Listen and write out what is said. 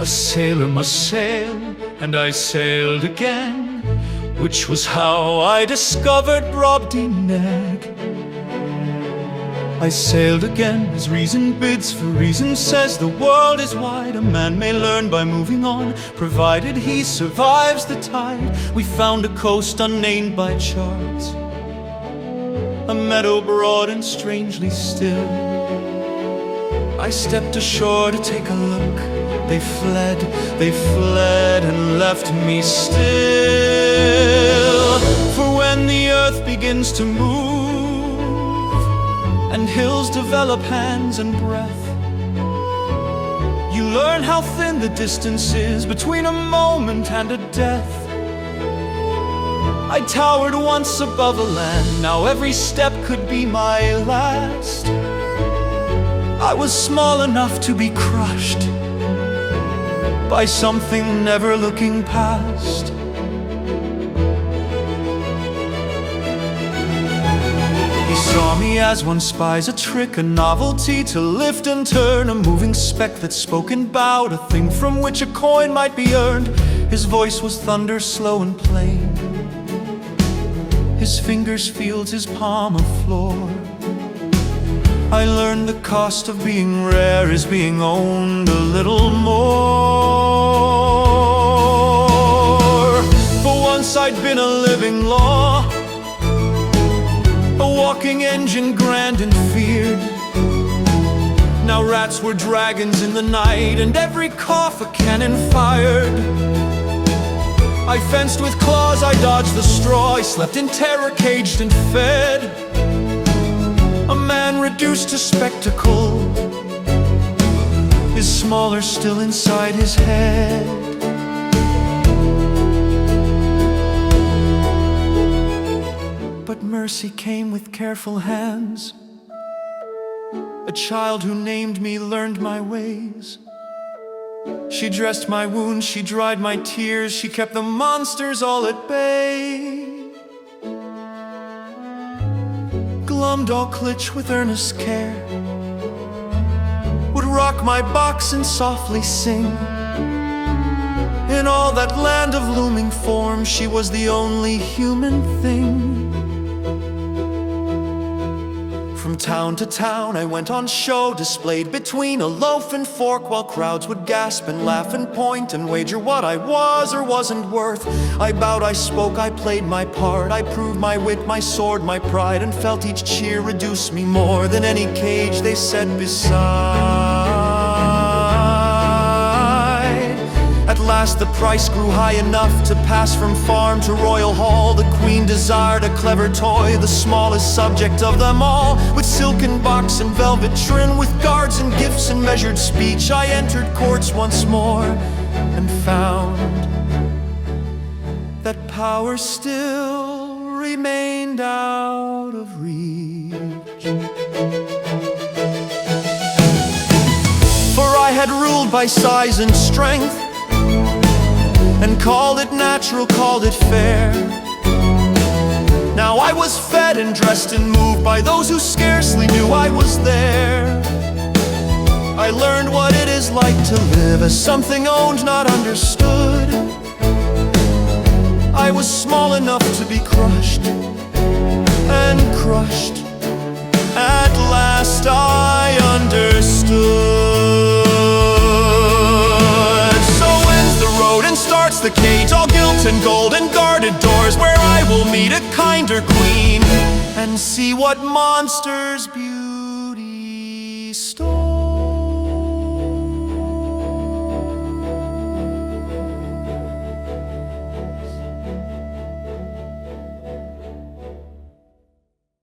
A sailor must sail, and I sailed again, which was how I discovered Brobdingnag. I sailed again as reason bids, for reason says the world is wide. A man may learn by moving on, provided he survives the tide. We found a coast unnamed by charts, a meadow broad and strangely still. I stepped ashore to take a look. They fled and left me still. For when the earth begins to move, and hills develop hands and breath, you learn how thin the distance is between a moment and a death. I towered once above the land, now every step could be my last. I was small enough to be crushed by something never looking past. He saw me as one spies a trick, a novelty to lift and turn, a moving speck that spoke and bowed, a thing from which a coin might be earned. His voice was thunder, slow and plain. His fingers felt his palm of floor. I learned the cost of being rare is being owned a little more. For once I'd been a living law, a walking engine grand and feared. Now rats were dragons in the night, and every cough a cannon fired. I fenced with claws, I dodged the straw, I slept in terror, caged and fed. A man reduced to spectacle is smaller still inside his head. But mercy came with careful hands. A child who named me learned my ways. She dressed my wounds, she dried my tears, she kept the monsters all at bay. Glummed all klitch with earnest care, would rock my box and softly sing. In all that land of looming form, she was the only human thing. From town to town I went on show, displayed between a loaf and fork, while crowds would gasp and laugh and point and wager what I was or wasn't worth. I bowed, I spoke, I played my part, I proved my wit, my sword, my pride, and felt each cheer reduce me more than any cage they set beside. At last the price grew high enough to pass from farm to royal hall. The queen desired a clever toy, the smallest subject of them all. With silken box and velvet trim, with guards and gifts and measured speech, I entered courts once more and found that power still remained out of reach. For I had ruled by size and strength, and called it natural, called it fair. Now I was fed and dressed and moved by those who scarcely knew I was there. I learned what it is like to live as something owned, not understood. I was small enough to be crushed, and crushed. At last I understood. Starts the cage, all gilt and gold and guarded doors, where I will meet a kinder queen and see what monsters beauty stores.